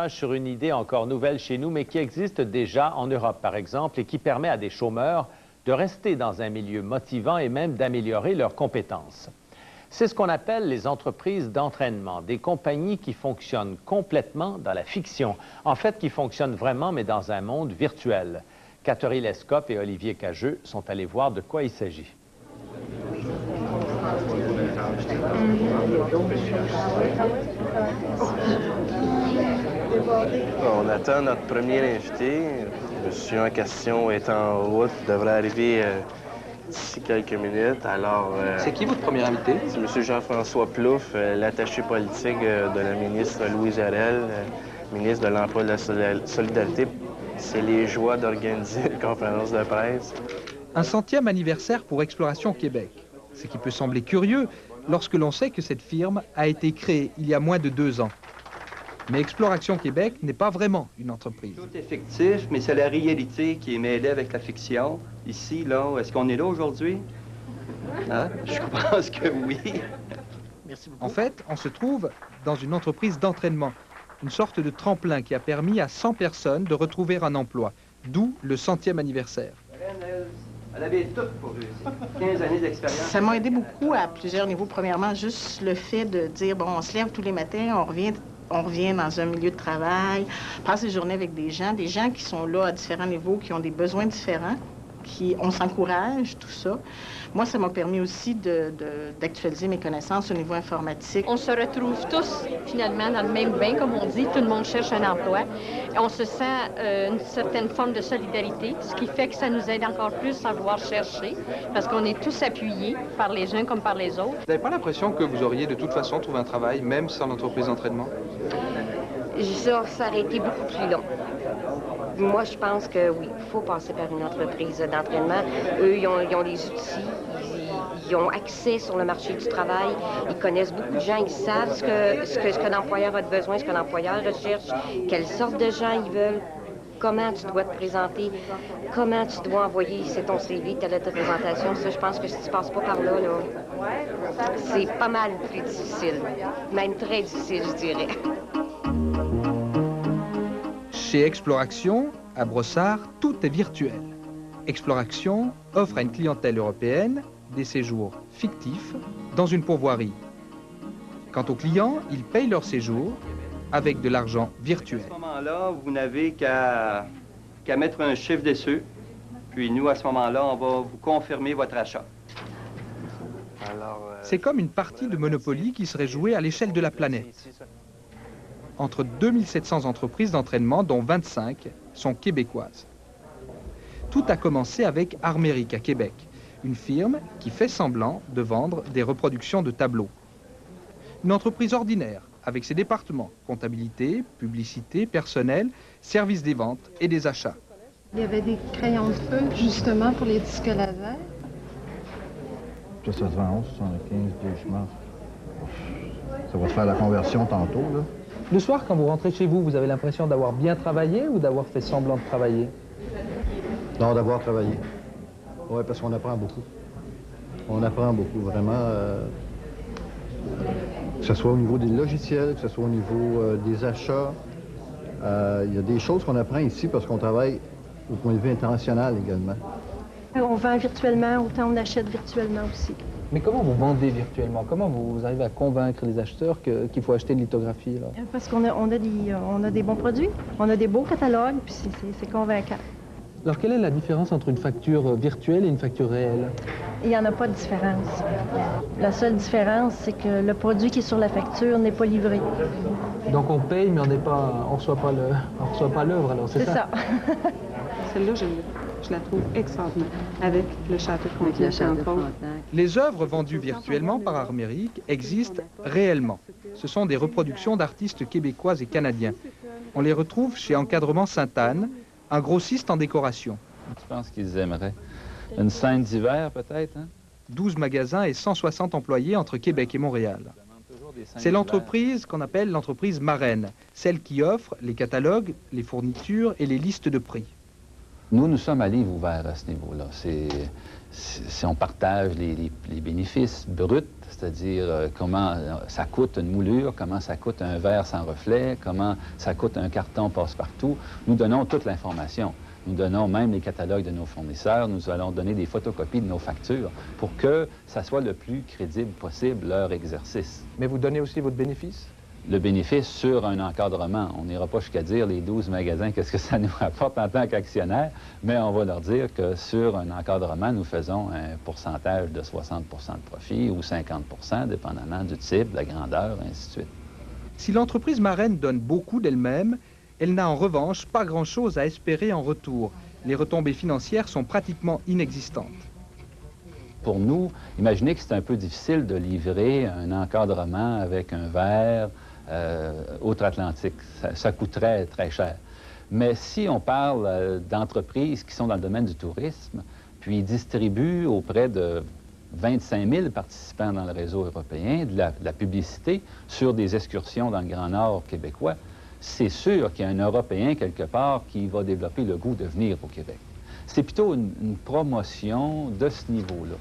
Sur une idée encore nouvelle chez nous, mais qui existe déjà en Europe, par exemple, et qui permet à des chômeurs de rester dans un milieu motivant et même d'améliorer leurs compétences. C'est ce qu'on appelle les entreprises d'entraînement, des compagnies qui fonctionnent complètement dans la fiction. En fait, qui fonctionnent vraiment, mais dans un monde virtuel. Catherine Lescope et Olivier Cageux sont allés voir de quoi il s'agit. On attend notre premier invité. Le monsieur en question est en route, devrait arriver d'ici quelques minutes. Alors, c'est qui votre premier invité? C'est monsieur Jean-François Plouffe, l'attaché politique de la ministre Louise Arel, ministre de l'Emploi et de la Solidarité. C'est les joies d'organiser une conférence de presse. Un 100e anniversaire pour Exploration Québec. Ce qui peut sembler curieux lorsque l'on sait que cette firme a été créée il y a moins de 2 ans. Mais Exploration Québec n'est pas vraiment une entreprise. Tout est fictif, mais c'est la réalité qui est mêlée avec la fiction. Ici, là, est-ce qu'on est là aujourd'hui? Hein? Je pense que oui. Merci beaucoup. En fait, on se trouve dans une entreprise d'entraînement, une sorte de tremplin qui a permis à 100 personnes de retrouver un emploi, d'où le 100e anniversaire. Elle avait tout pour réussir. 15 années d'expérience. Ça m'a aidé beaucoup à plusieurs niveaux. Premièrement, juste le fait de dire, bon, on se lève tous les matins, on revient dans un milieu de travail, passe des journées avec des gens qui sont là à différents niveaux, qui ont des besoins différents, on s'encourage, tout ça. Moi, ça m'a permis aussi d'actualiser mes connaissances au niveau informatique. On se retrouve tous, finalement, dans le même bain, comme on dit. Tout le monde cherche un emploi. Et on se sent une certaine forme de solidarité, ce qui fait que ça nous aide encore plus à vouloir chercher, parce qu'on est tous appuyés, par les uns comme par les autres. Vous n'avez pas l'impression que vous auriez de toute façon trouvé un travail, même sans l'entreprise d'entraînement? Ça aurait été beaucoup plus long. Moi, je pense que oui, il faut passer par une entreprise d'entraînement. Eux, ils ont les outils, ils ont accès sur le marché du travail, ils connaissent beaucoup de gens, ils savent ce que l'employeur a de besoin, ce que l'employeur recherche, quelle sorte de gens ils veulent, comment tu dois te présenter, comment tu dois envoyer, c'est ton CV, ta lettre de présentation. Ça, je pense que si tu passes pas par là, c'est pas mal plus difficile, même très difficile, je dirais. Chez Exploration, à Brossard, tout est virtuel. Exploration offre à une clientèle européenne des séjours fictifs dans une pourvoirie. Quant aux clients, ils payent leur séjour avec de l'argent virtuel. À ce moment-là, vous n'avez qu'à mettre un chiffre dessus, puis nous, à ce moment-là, on va vous confirmer votre achat. C'est comme une partie de Monopoly qui serait jouée à l'échelle de la planète. Entre 2700 entreprises d'entraînement, dont 25 sont québécoises. Tout a commencé avec Armérique à Québec, une firme qui fait semblant de vendre des reproductions de tableaux. Une entreprise ordinaire, avec ses départements, comptabilité, publicité, personnel, service des ventes et des achats. Il y avait des crayons de feu, justement, pour les disques laser. Ça se vend 75 doucement. Ça va se faire la conversion tantôt, là. Le soir, quand vous rentrez chez vous, vous avez l'impression d'avoir bien travaillé ou d'avoir fait semblant de travailler? Non, d'avoir travaillé. Oui, parce qu'on apprend beaucoup. On apprend beaucoup, vraiment. Que ce soit au niveau des logiciels, que ce soit au niveau des achats. Il y a des choses qu'on apprend ici parce qu'on travaille au point de vue international également. On vend virtuellement, autant on achète virtuellement aussi. Mais comment vous vendez virtuellement? Comment vous arrivez à convaincre les acheteurs qu'il faut acheter une lithographie, là? Parce qu'on a des bons produits, on a des beaux catalogues, puis c'est convaincant. Alors, quelle est la différence entre une facture virtuelle et une facture réelle? Il n'y en a pas de différence. La seule différence, c'est que le produit qui est sur la facture n'est pas livré. Donc on paye, mais on ne reçoit pas l'œuvre, alors c'est ça? C'est ça. Celle-là, je la trouve extraordinaire, avec le château de Frontenac. Les œuvres vendues virtuellement par Armérique existent réellement. Ce sont des reproductions d'artistes québécois et canadiens. On les retrouve chez Encadrement Sainte-Anne, un grossiste en décoration. Je pense qu'ils aimeraient. Une scène d'hiver, peut-être, hein? 12 magasins et 160 employés entre Québec et Montréal. C'est l'entreprise qu'on appelle l'entreprise marraine, celle qui offre les catalogues, les fournitures et les listes de prix. Nous sommes à livre ouvert à ce niveau-là. Si on partage les bénéfices bruts, c'est-à-dire comment ça coûte une moulure, comment ça coûte un verre sans reflet, comment ça coûte un carton passe-partout, nous donnons toute l'information. Nous donnons même les catalogues de nos fournisseurs, nous allons donner des photocopies de nos factures pour que ça soit le plus crédible possible leur exercice. Mais vous donnez aussi votre bénéfice? Le bénéfice sur un encadrement. On n'ira pas jusqu'à dire les 12 magasins, qu'est-ce que ça nous rapporte en tant qu'actionnaire, mais on va leur dire que sur un encadrement, nous faisons un pourcentage de 60 de profit ou 50 dépendamment du type, de la grandeur, ainsi de suite. Si l'entreprise marraine donne beaucoup d'elle-même, elle n'a en revanche pas grand-chose à espérer en retour. Les retombées financières sont pratiquement inexistantes. Pour nous, imaginez que c'est un peu difficile de livrer un encadrement avec un verre outre-Atlantique. Ça coûterait très cher. Mais si on parle d'entreprises qui sont dans le domaine du tourisme, puis distribuent auprès de 25 000 participants dans le réseau européen de la publicité sur des excursions dans le Grand Nord québécois, c'est sûr qu'il y a un Européen quelque part qui va développer le goût de venir au Québec. C'est plutôt une promotion de ce niveau-là.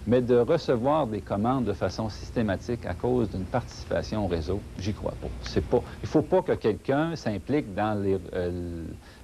Mais de recevoir des commandes de façon systématique à cause d'une participation au réseau, j'y crois pas. Il ne faut pas que quelqu'un s'implique dans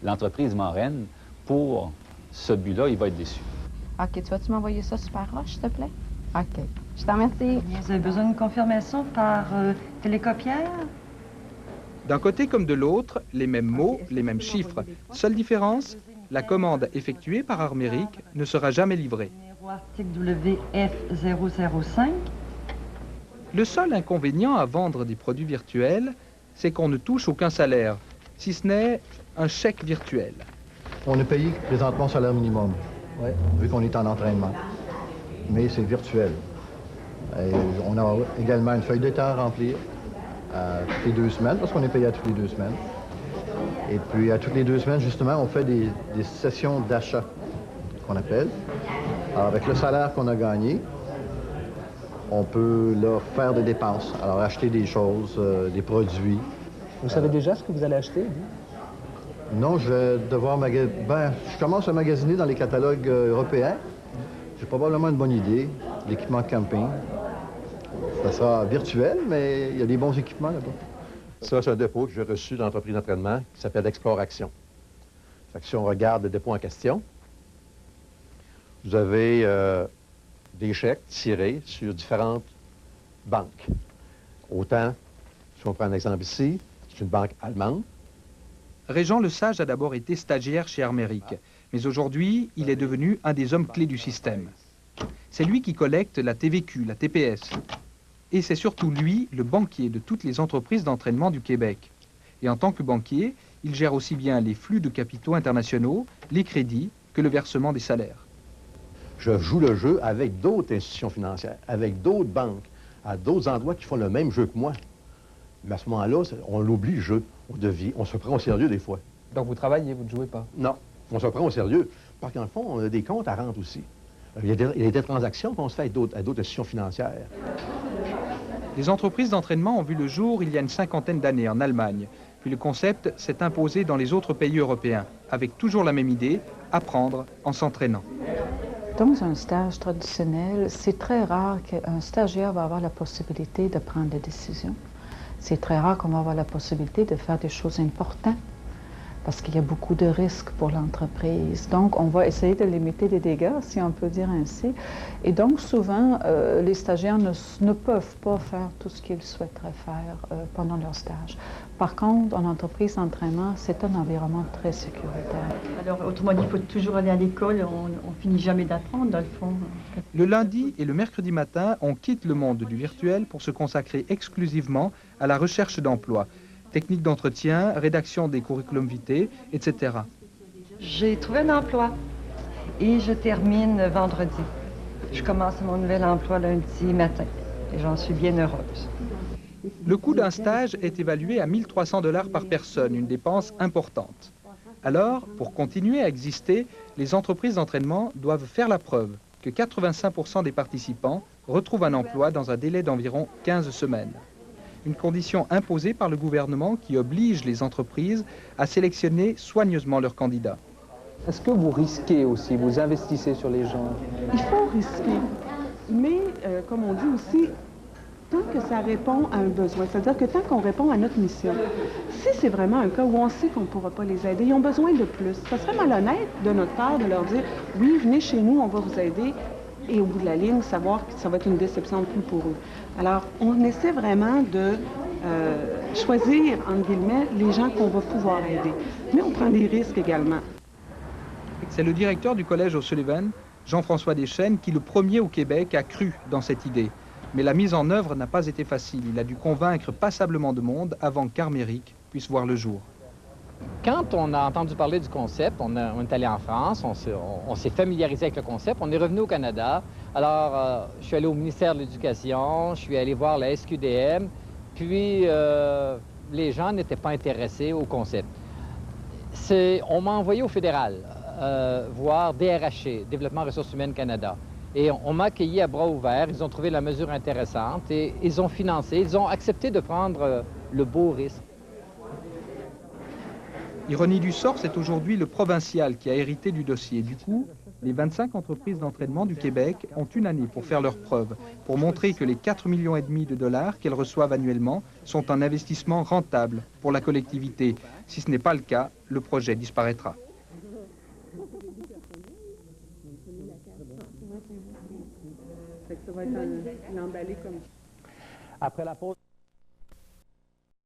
l'entreprise marraine pour ce but-là, il va être déçu. OK, tu vas-tu m'envoyer ça super roche, s'il te plaît? OK. Je t'en remercie. Vous avez besoin d'une confirmation par télécopière? D'un côté comme de l'autre, les mêmes mots, les mêmes chiffres. Seule différence, la commande effectuée par Armérique ne sera jamais livrée. Article WF005. Le seul inconvénient à vendre des produits virtuels, c'est qu'on ne touche aucun salaire, si ce n'est un chèque virtuel. On est payé présentement salaire minimum, vu qu'on est en entraînement. Mais c'est virtuel. Et on a également une feuille d'état à remplir toutes les 2 semaines, parce qu'on est payé à toutes les 2 semaines. Et puis, à toutes les 2 semaines, justement, on fait des sessions d'achat, qu'on appelle. Alors, avec le salaire qu'on a gagné, on peut là, faire des dépenses. Alors, acheter des choses, des produits. Vous savez déjà ce que vous allez acheter, vous? Non, je vais devoir je commence à magasiner dans les catalogues européens. J'ai probablement une bonne idée. L'équipement camping. Ça sera virtuel, mais il y a des bons équipements là-bas. Ça, c'est un dépôt que j'ai reçu de l'entreprise d'entraînement qui s'appelle Exploration. Fait que si on regarde le dépôt en question, vous avez des chèques tirés sur différentes banques. Autant, si on prend un exemple ici, c'est une banque allemande. Régent Lesage a d'abord été stagiaire chez Armérique, mais aujourd'hui, il est devenu un des hommes clés du système. C'est lui qui collecte la TVQ, la TPS. Et c'est surtout lui, le banquier de toutes les entreprises d'entraînement du Québec. Et en tant que banquier, il gère aussi bien les flux de capitaux internationaux, les crédits, que le versement des salaires. Je joue le jeu avec d'autres institutions financières, avec d'autres banques, à d'autres endroits qui font le même jeu que moi. Mais à ce moment-là, on l'oublie le jeu. On se prend au sérieux des fois. Donc vous travaillez, vous ne jouez pas? Non, on se prend au sérieux. Parce qu'en fond, on a des comptes à rente aussi. Il y a des transactions qu'on se fait à d'autres institutions financières. Les entreprises d'entraînement ont vu le jour il y a une 50aine d'années en Allemagne. Puis le concept s'est imposé dans les autres pays européens, avec toujours la même idée, apprendre en s'entraînant. Dans un stage traditionnel, c'est très rare qu'un stagiaire va avoir la possibilité de prendre des décisions. C'est très rare qu'on va avoir la possibilité de faire des choses importantes parce qu'il y a beaucoup de risques pour l'entreprise. Donc, on va essayer de limiter les dégâts, si on peut dire ainsi. Et donc, souvent, les stagiaires ne peuvent pas faire tout ce qu'ils souhaiteraient faire pendant leur stage. Par contre, en entreprise d'entraînement, c'est un environnement très sécuritaire. Alors, autrement dit, il faut toujours aller à l'école, on finit jamais d'apprendre, dans le fond. Le lundi et le mercredi matin, on quitte le monde du virtuel pour se consacrer exclusivement à la recherche d'emploi. Techniques d'entretien, rédaction des curriculum vitae, etc. J'ai trouvé un emploi et je termine vendredi. Je commence mon nouvel emploi lundi matin et j'en suis bien heureuse. Le coût d'un stage est évalué à 1 300 $ par personne, une dépense importante. Alors, pour continuer à exister, les entreprises d'entraînement doivent faire la preuve que 85% des participants retrouvent un emploi dans un délai d'environ 15 semaines. Une condition imposée par le gouvernement qui oblige les entreprises à sélectionner soigneusement leurs candidats. Est-ce que vous risquez aussi, vous investissez sur les gens? Il faut risquer. Mais, comme on dit aussi, tant que ça répond à un besoin, c'est-à-dire que tant qu'on répond à notre mission, si c'est vraiment un cas où on sait qu'on ne pourra pas les aider, ils ont besoin de plus, ça serait malhonnête de notre part de leur dire « Oui, venez chez nous, on va vous aider », et au bout de la ligne, savoir que ça va être une déception de plus pour eux. Alors, on essaie vraiment de choisir, entre guillemets, les gens qu'on va pouvoir aider. Mais on prend des risques également. C'est le directeur du collège O'Sullivan, Jean-François Deschênes, qui le premier au Québec a cru dans cette idée. Mais la mise en œuvre n'a pas été facile. Il a dû convaincre passablement de monde avant qu'Armérique puisse voir le jour. Quand on a entendu parler du concept, on est allé en France, on s'est familiarisé avec le concept, on est revenu au Canada. Alors, je suis allé au ministère de l'Éducation, je suis allé voir la SQDM, puis les gens n'étaient pas intéressés au concept. On m'a envoyé au fédéral, voir DRH, Développement Ressources Humaines Canada. Et on m'a accueilli à bras ouverts, ils ont trouvé la mesure intéressante et ils ont financé, ils ont accepté de prendre le beau risque. Ironie du sort, c'est aujourd'hui le provincial qui a hérité du dossier. Du coup, les 25 entreprises d'entraînement du Québec ont une année pour faire leurs preuves, pour montrer que les 4,5 millions de dollars qu'elles reçoivent annuellement sont un investissement rentable pour la collectivité. Si ce n'est pas le cas, le projet disparaîtra. Ça va être emballé comme... Après la pause...